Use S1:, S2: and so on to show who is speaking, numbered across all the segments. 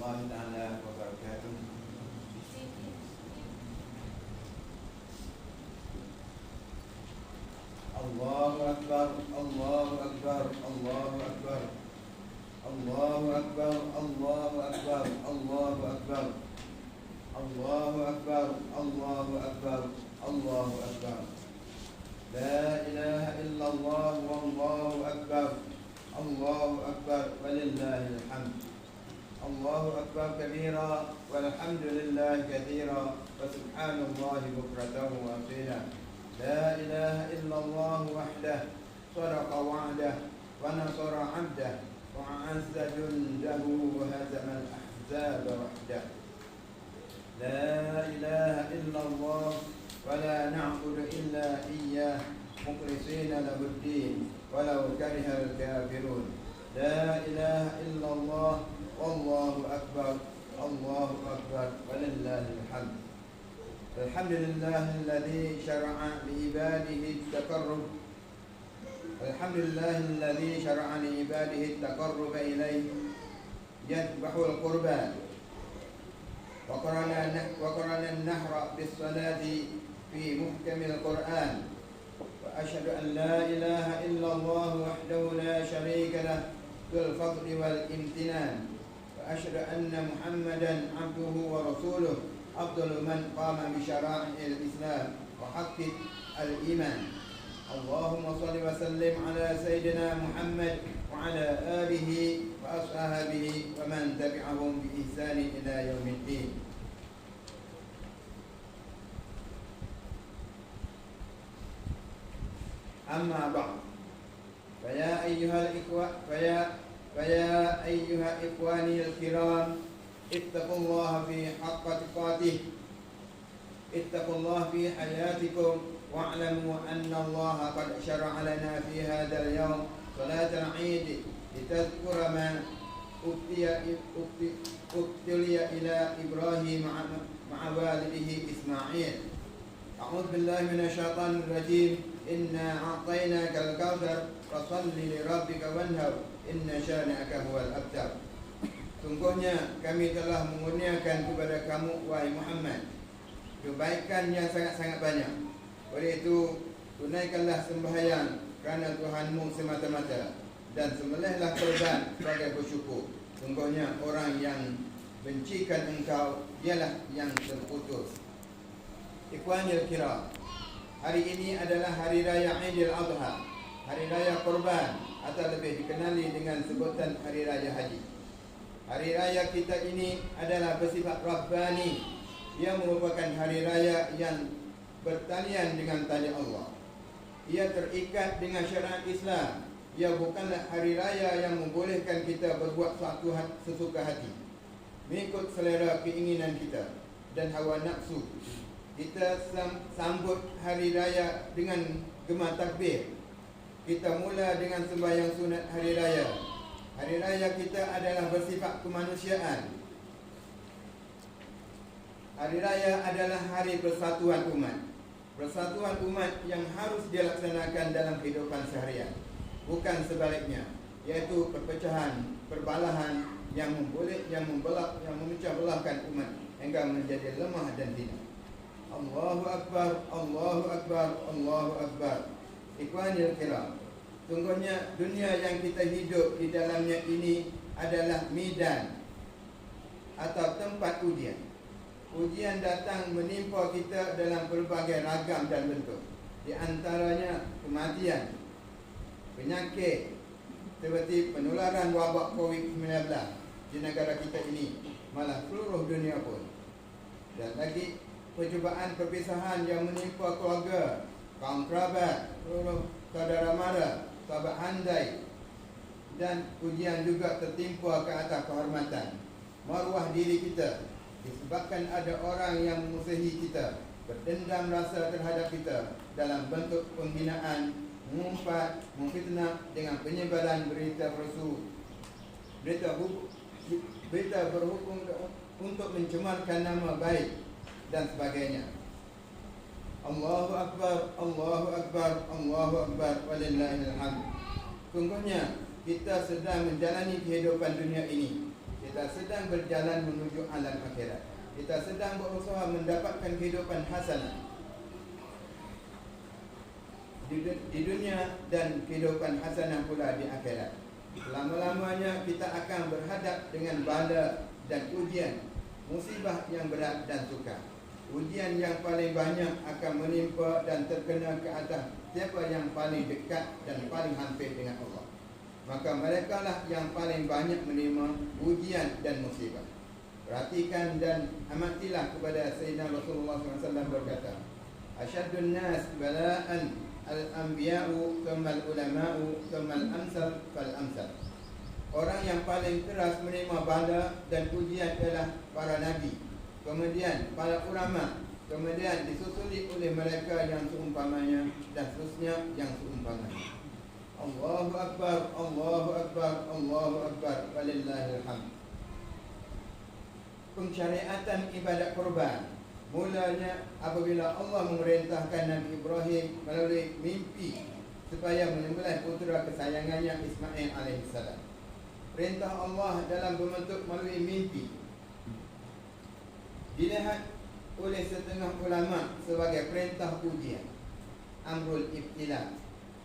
S1: warahmatullahi taala wabarakatuh. Allahu akbar, Allahu akbar, Allahu akbar. Allahu akbar, Allahu akbar, Allahu akbar. Allahu akbar, Allahu akbar, Allahu akbar. La ilaha illallah wallahu akbar. Allahu akbar walillahil hamd. Allahu akbar kabira walhamdulillahi katsira wa subhanallahi bukratan wa asila. La ilaha illallah wahdah sadaqa wa'dah wa nasara 'abdah wa 'azza jundahu wa hazama al-ahzaba wahdah. La ilaha illallah wa la na'budu illa iyyah mukhlishina lahu ad-din walau kariha al-kafirun. La ilaha illallah wallahu akbar, Allahu akbar walillahil hamd. Alhamdulillahilladzi syara'a li ibadihi at-taqarrub. Alhamdulillahilladzi syara'a li ibadihi at-taqarrub ilayhi yadhbahul qurban wa qarana an-nahra bis-salati fi muhkamil Qur'an. Wa asyhadu an la ilaha illallah wahdahu la syarika lah dzul fadli wal imtinan. Wa asyhadu anna Muhammadan 'abduhu wa rasuluh afdalu man qama bi syara'il Islam wa haqqi al-iman. Allahumma shalli wa sallim ala sayyidina Muhammad wa ala alihi wa ashabihi wa man tabi'ahum bi ihsan ila yaumiddin. Amma ba'd. Faya ayyuhal ikhwani al-kiram, ittaqullaha fi haqqa tuqatih. Ittaqullaha fi hayatikum wa'lamu anna Allaha qad syara'a lana fi hadzal yawm salatal 'id litadhkura ma ubtiya ila Ibrahim ma'a walidihi Ismail. A'udzu billahi minasy syaithanir rajim. Inna a'tainakal kautsar fashalli li rabbika wanhar inna syani'aka huwal abtar. Sungguhnya kami telah mengurniakan kepada kamu wahai Muhammad kebaikan yang sangat-sangat banyak. Oleh itu tunaikanlah sembahyang kerana Tuhanmu semata-mata dan sembelihlah korban sebagai bersyukur. Sungguhnya orang yang bencikan engkau ialah yang terputus. Ikhwanil kiram, hari ini adalah hari raya Aidil Adha, hari raya korban atau lebih dikenali dengan sebutan hari raya haji. Hari raya kita ini adalah bersifat rabbani. Ia merupakan hari raya yang bertalian dengan tali Allah. Ia terikat dengan syariat Islam. Ia bukanlah hari raya yang membolehkan kita berbuat suatu sesuka hati, mengikut selera keinginan kita dan hawa nafsu. Kita sambut hari raya dengan gema takbir. Kita mula dengan sembahyang sunat hari raya. Hari raya kita adalah bersifat kemanusiaan. Hari raya adalah hari persatuan umat. Persatuan umat yang harus dilaksanakan dalam kehidupan seharian, bukan sebaliknya, yaitu perpecahan, perbalahan yang memecah belahkan umat hingga menjadi lemah dan hina. Allahu akbar, Allahu akbar, Allahu akbar. Ikhwanil kiram, sungguhnya dunia yang kita hidup di dalamnya ini adalah medan atau tempat ujian. Ujian datang menimpa kita dalam pelbagai ragam dan bentuk. Di antaranya kematian, penyakit seperti penularan wabak COVID-19 di negara kita ini, malah seluruh dunia pun. Dan lagi percubaan perpisahan yang menimpa keluarga, kaum kerabat, seluruh saudara mara, sahabat handai. Dan ujian juga tertimpa ke atas kehormatan, maruah diri kita, disebabkan ada orang yang memusuhi kita, berdendam rasa terhadap kita dalam bentuk penghinaan, mengumpat, memfitnah dengan penyebaran berita palsu, berita berhubung untuk mencemarkan nama baik dan sebagainya. Allahu akbar, Allahu akbar, Allahu akbar walillahil hamd. Sungguhnya kita sedang menjalani kehidupan dunia ini di kita sedang berjalan menuju alam akhirat. Kita sedang berusaha mendapatkan kehidupan hasanah di dunia dan kehidupan hasanah pula di akhirat. Lama-lamanya kita akan berhadap dengan bala dan ujian, musibah yang berat dan sukar. Ujian yang paling banyak akan menimpa dan terkena ke atas siapa yang paling dekat dan paling hampir dengan Allah. Maka mereka lah yang paling banyak menerima ujian dan musibah. Perhatikan dan amatilah kepada Sayyidina Rasulullah SAW berkata, Asyadun nas bala'an al-anbiya'u thumma al-ulama'u thumma al-amsal fal-amsal. Orang yang paling keras menerima bala dan ujian adalah para nabi, kemudian para ulama, kemudian disusuli oleh mereka yang seumpamanya, dan seterusnya yang seumpamanya. Allahu Akbar, Allahu Akbar, Allahu Akbar, walillahil hamd. Pensyariatan ibadat korban mulanya apabila Allah memerintahkan Nabi Ibrahim melalui mimpi supaya menyembelih putera kesayangannya Ismail alaihissalam. Perintah Allah dalam berbentuk melalui mimpi dilihat oleh setengah ulama sebagai perintah ujian, amrul ibtila,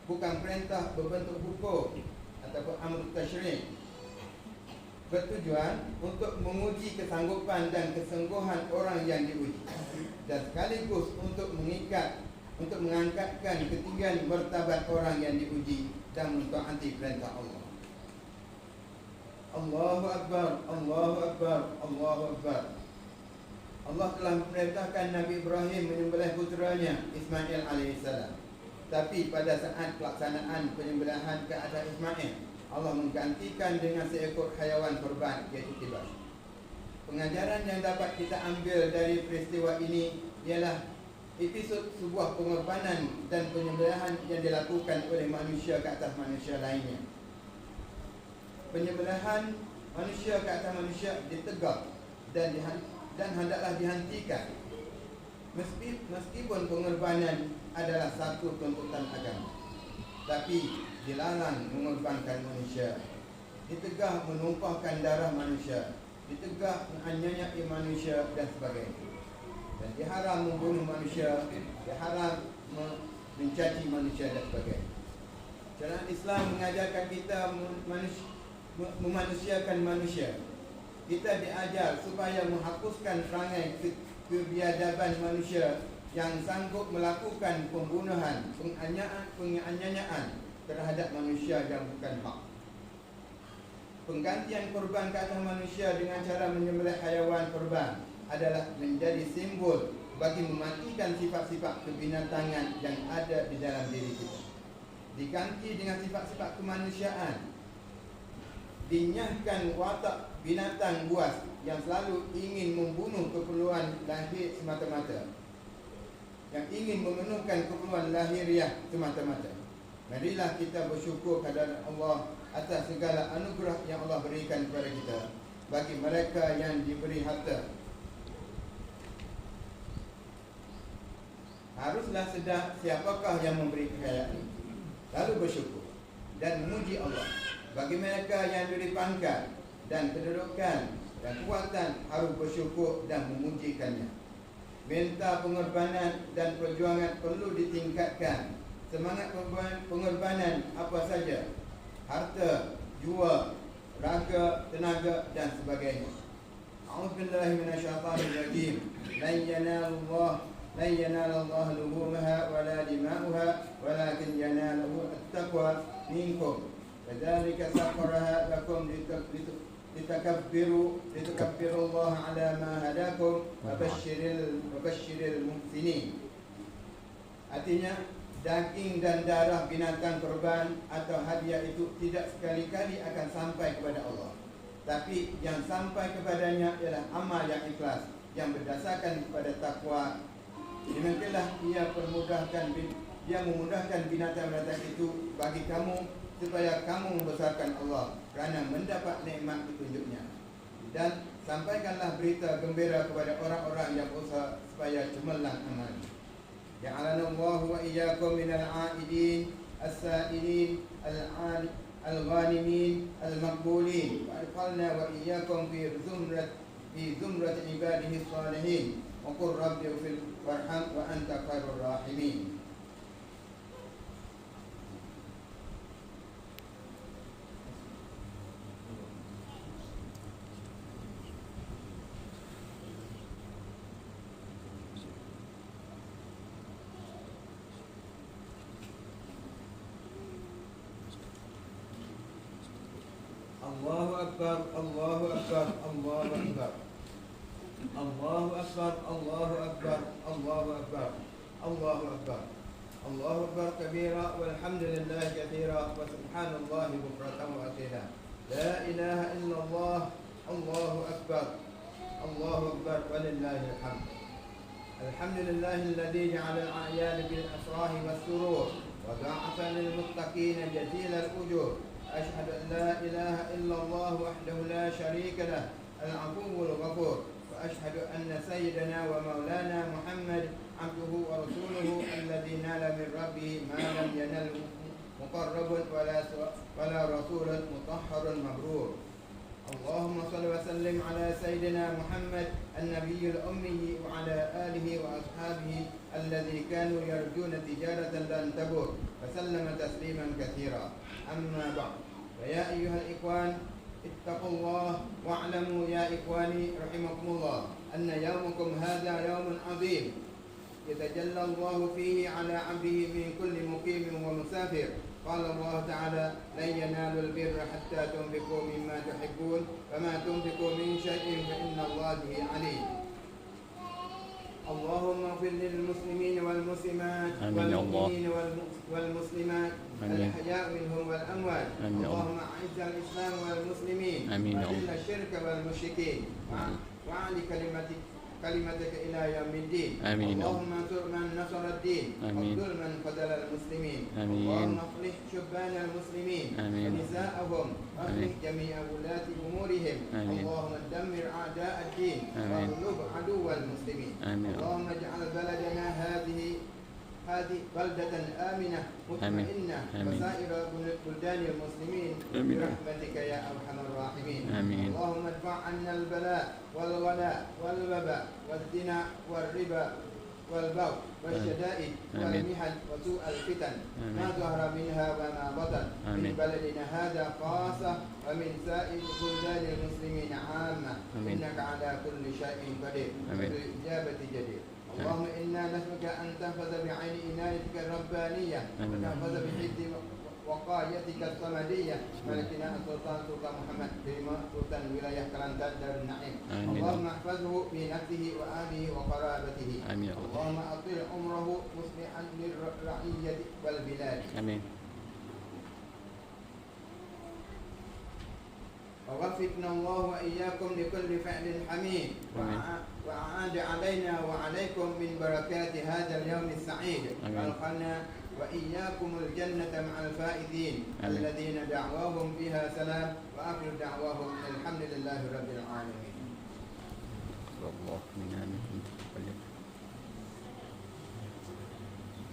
S1: bukan perintah berbentuk hukum ataupun amrul tasyri', bertujuan untuk menguji kesanggupan dan kesungguhan orang yang diuji, dan sekaligus untuk mengangkatkan ketinggian martabat orang yang diuji dan mentaati perintah Allah. Allahu Akbar, Allahu Akbar, Allahu Akbar. Allah telah memerintahkan Nabi Ibrahim menyembelih puteranya Ismail alaihissalam. Tapi pada saat pelaksanaan penyembelihan ke atas Ismail, Allah menggantikan dengan seekor haiwan kurban, iaitu kibas. Pengajaran yang dapat kita ambil dari peristiwa ini ialah episod sebuah pengorbanan dan penyembelihan yang dilakukan oleh manusia ke atas manusia lainnya. Penyembelihan manusia ke atas manusia ditegak dan hendaklah dihentikan. Meskipun pengorbanan adalah satu tuntutan agama, tapi dilarang mengorbankan manusia, ditegah menumpahkan darah manusia, ditegah menganiayai manusia dan sebagainya. Dan diharam membunuh manusia, diharam mencaci manusia dan sebagainya. Syariat Islam mengajarkan kita memanusiakan manusia. Kita diajar supaya menghapuskan perangai kebiadaban manusia yang sanggup melakukan pembunuhan, penganiayaan terhadap manusia yang bukan hak. Penggantian korban ke atas manusia dengan cara menyembelih haiwan korban adalah menjadi simbol bagi mematikan sifat-sifat kebinatangan yang ada di dalam diri kita. Diganti dengan sifat-sifat kemanusiaan. Dinyahkan watak binatang buas yang selalu ingin membunuh keperluan lahir semata-mata, yang ingin memenuhkan keperluan lahiriah semata-mata. Marilah kita bersyukur kepada Allah atas segala anugerah yang Allah berikan kepada kita. Bagi mereka yang diberi harta, haruslah sedar siapakah yang memberi kekayaan ini, lalu bersyukur dan memuji Allah. Bagi mereka yang diberi pangkat dan kedudukan dan kekuatan, harus bersyukur dan memujikannya. Minta pengorbanan dan perjuangan perlu ditingkatkan. Semangat pengorbanan apa saja, harta, jiwa, raga, tenaga dan sebagainya. A'udzubillahi minasyaitonirrajim. Lan yanalallahu luhumaha wala dima'uha walakin yanaluhu at-taqwa minkum. Kadzalika sakhkharaha lakum litukabbirullaha ala ma hadakum wa basyiril muhsinin. Artinya, daging dan darah binatang korban atau hadiah itu tidak sekali-kali akan sampai kepada Allah. Tapi yang sampai kepadanya ialah amal yang ikhlas, yang berdasarkan kepada takwa. Demikianlah dia memudahkan binatang-binatang itu bagi kamu, supaya kamu membesarkan Allah kerana mendapat nikmat petunjuknya. Dan sampaikanlah berita gembira kepada orang-orang yang berusaha supaya cemerlang amal. Ja'alana Allah wa iyyakum minal 'aidin as-sa'ilin الغانمين المقبولين، وأدخلنا وإياكم في زمرة عباده الصالحين، وقل رب اغفر وارحم وأنت خير الراحمين. الله أكبر الله أكبر الله أكبر الله أكبر الله أكبر الله أكبر الله أكبر الله أكبر كبيرا والحمد لله كثيرا وسبحان الله بكرة وأصيلا. لا إله إلا الله. الله أكبر الله أكبر ولله الحمد. الحمد لله الذي جعل الأعياد بالأفراح والسرور وضاعف للمتقين جزيل الأجور. أشهد أن لا إله إلا الله وحده لا شريك له العفو الغفور، وأشهد أن سيدنا ومولانا محمد عبده ورسوله الذي نال من ربه ما لم ينل مقرب ولا رسول مطهر مبرور. اللهم صل وسلم على سيدنا محمد النبي الأمي وعلى آله وأصحابه الذي كانوا يرجون تجارة لن تبور، وسلم تسليما كثيرا. أما بعد، فيا أيها الإخوان اتقوا الله واعلموا يا إخواني رحمكم الله أن يومكم هذا يوم عظيم يتجلى الله فيه على عبده من كل مقيم ومسافر. قال الله تعالى: لن ينالوا البر حتى تنفقوا مما تحبون وما تنفقوا من شيء فإن الله به عليم. اللهم اغفر للمسلمين والمسلمات والمؤمنين والمسلمات الأحياء منهم والأموات. اللهم أعز الإسلام والمسلمين وأذل الشرك والمشركين وأعل كلمتك إلى يوم الدين. اللهم انصر من نصر الدين واخذل من خذل المسلمين. اللهم اصلح شبان المسلمين ونساءهم واصلح جميع ولاة أمورهم. اللهم دمر أعداء الدين واغلب عدو المسلمين. اللهم اجعل بلدنا هذه بلدة آمنة مطمئنة وسائر بلدان المسلمين برحمتك يا أرحم الراحمين. اللهم ادفع عنا البلاء والغلاء والوباء والزنا والربا والبغي والشدائد والمحن وسوء الفتن ما ظهر منها وما بطن من بلدنا هذا خاصة ومن سائر بلدان المسلمين عامة، إنك على كل شيء قدير وبالإجابة جدير. اللهم إنا نسألك أن تحفظ بعين عنايتك الربانية وتحفظ بحفظ وقايتك الصمدية ملكنا السلطان محمد بن سلطان ولاية كلانتان دار النعيم. اللهم احفظه بنفسه وأهله وقرابته. اللهم أطل عمره مصلحا للرعية والبلاد. آمين. ووفقنا الله وإياكم لكل فعل حميد وأعاد علينا وعليكم من بركات هذا اليوم السعيد، وأدخلنا وإياكم الجنة مع الفائزين الذين دعواهم فيها سلام وآخر دعواهم الحمد لله رب العالمين.